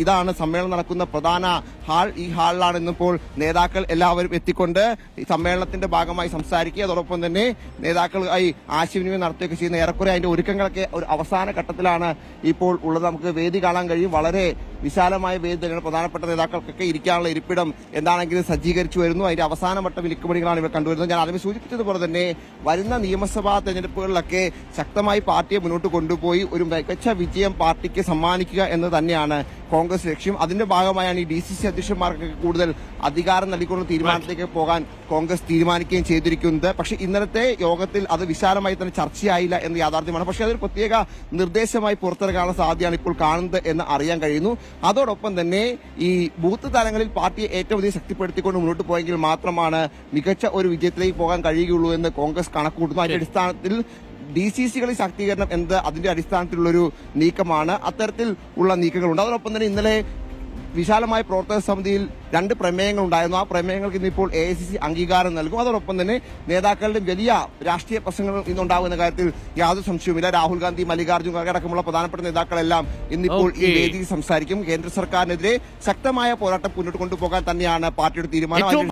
ഇതാണ് സമ്മേളനം നടക്കുന്ന പ്രധാന ഹാൾ. ഈ ഹാളിലാണ് ഇന്നിപ്പോൾ നേതാക്കൾ എല്ലാവരും എത്തിക്കൊണ്ട് ഈ സമ്മേളനത്തിന്റെ ഭാഗമായി സംസാരിക്കുക. അതോടൊപ്പം തന്നെ നേതാക്കളായി ആശയവിനിമയം നടത്തുകയൊക്കെ ചെയ്യുന്ന ഏറെക്കുറെ അതിന്റെ ഒരുക്കങ്ങളൊക്കെ ഒരു അവസാന ഘട്ടത്തിലാണ് ഇപ്പോൾ ഉള്ളത്. നമുക്ക് വേദി കാണാൻ കഴിയും. വളരെ വിശാലമായ വേദി തന്നെയാണ്. പ്രധാനപ്പെട്ട നേതാക്കൾക്കൊക്കെ ഇരിക്കാനുള്ള ഇരിപ്പിടം എന്താണെങ്കിലും സജ്ജീകരിച്ചു വരുന്നു. അതിന്റെ അവസാനവട്ട വിലക്കുപണികളാണ് ഇവർ കണ്ടുവരുന്നത്. ഞാൻ ആദ്യമേ സൂചിപ്പിച്ചതുപോലെ തന്നെ വരുന്ന നിയമസഭാ തെരഞ്ഞെടുപ്പുകളിലൊക്കെ ശക്തമായി പാർട്ടിയെ മുന്നോട്ട് കൊണ്ടുപോയി ഒരു മികച്ച വിജയം പാർട്ടിക്ക് സമ്മാനിക്കുക എന്ന് തന്നെയാണ് കോൺഗ്രസ് ലക്ഷ്യം. അതിന്റെ ഭാഗമായാണ് ഈ DCC അധ്യക്ഷന്മാർക്കൊക്കെ കൂടുതൽ അധികാരം നൽകിക്കൊണ്ടുള്ള തീരുമാനത്തിലേക്ക് പോകാൻ കോൺഗ്രസ് തീരുമാനിക്കുകയും ചെയ്തിരിക്കുന്നത്. പക്ഷേ ഇന്നലത്തെ യോഗത്തിൽ അത് വിശാലമായി തന്നെ ചർച്ചയായില്ല എന്ന് യാഥാർത്ഥ്യമാണ്. പക്ഷേ അതൊരു പ്രത്യേക നിർദ്ദേശമായി പുറത്തിറക്കാനുള്ള സാധ്യതയാണ് ഇപ്പോൾ കാണുന്നത് എന്ന് അറിയാൻ കഴിയുന്നു. അതോടൊപ്പം തന്നെ ഈ ബൂത്ത് തലങ്ങളിൽ പാർട്ടിയെ ഏറ്റവും അധികം ശക്തിപ്പെടുത്തിക്കൊണ്ട് മുന്നോട്ട് പോയെങ്കിൽ മാത്രമാണ് മികച്ച ഒരു വിജയത്തിലേക്ക് പോകാൻ കഴിയുകയുള്ളൂ എന്ന് കോൺഗ്രസ് കണക്കുകൂട്ടുന്നു. അതിന്റെ അടിസ്ഥാനത്തിൽ DCCകളിൽ ശാക്തീകരണം എന്നത് അതിന്റെ അടിസ്ഥാനത്തിലുള്ളൊരു നീക്കമാണ്. അത്തരത്തിൽ ഉള്ള നീക്കങ്ങളുണ്ട്. അതോടൊപ്പം തന്നെ ഇന്നലെ വിശാലമായ പ്രവർത്തക സമിതിയിൽ 2 പ്രമേയങ്ങൾ ഉണ്ടായിരുന്നു. ആ പ്രമേയങ്ങൾക്ക് ഇന്നിപ്പോൾ AICC അംഗീകാരം നൽകും. അതോടൊപ്പം തന്നെ നേതാക്കളുടെ വലിയ രാഷ്ട്രീയ പ്രശ്നങ്ങൾ ഇന്നുണ്ടാകുന്ന കാര്യത്തിൽ യാതൊരു സംശയവുമില്ല. രാഹുൽ ഗാന്ധി, മല്ലികാർജ്ജുൻ ഖാർഗെ അടക്കമുള്ള പ്രധാനപ്പെട്ട നേതാക്കളെല്ലാം ഇന്നിപ്പോൾ ഈ വേദിയിൽ സംസാരിക്കും. കേന്ദ്ര സർക്കാരിനെതിരെ ശക്തമായ പോരാട്ടം മുന്നോട്ട് കൊണ്ടുപോകാൻ തന്നെയാണ് പാർട്ടിയുടെ തീരുമാനം.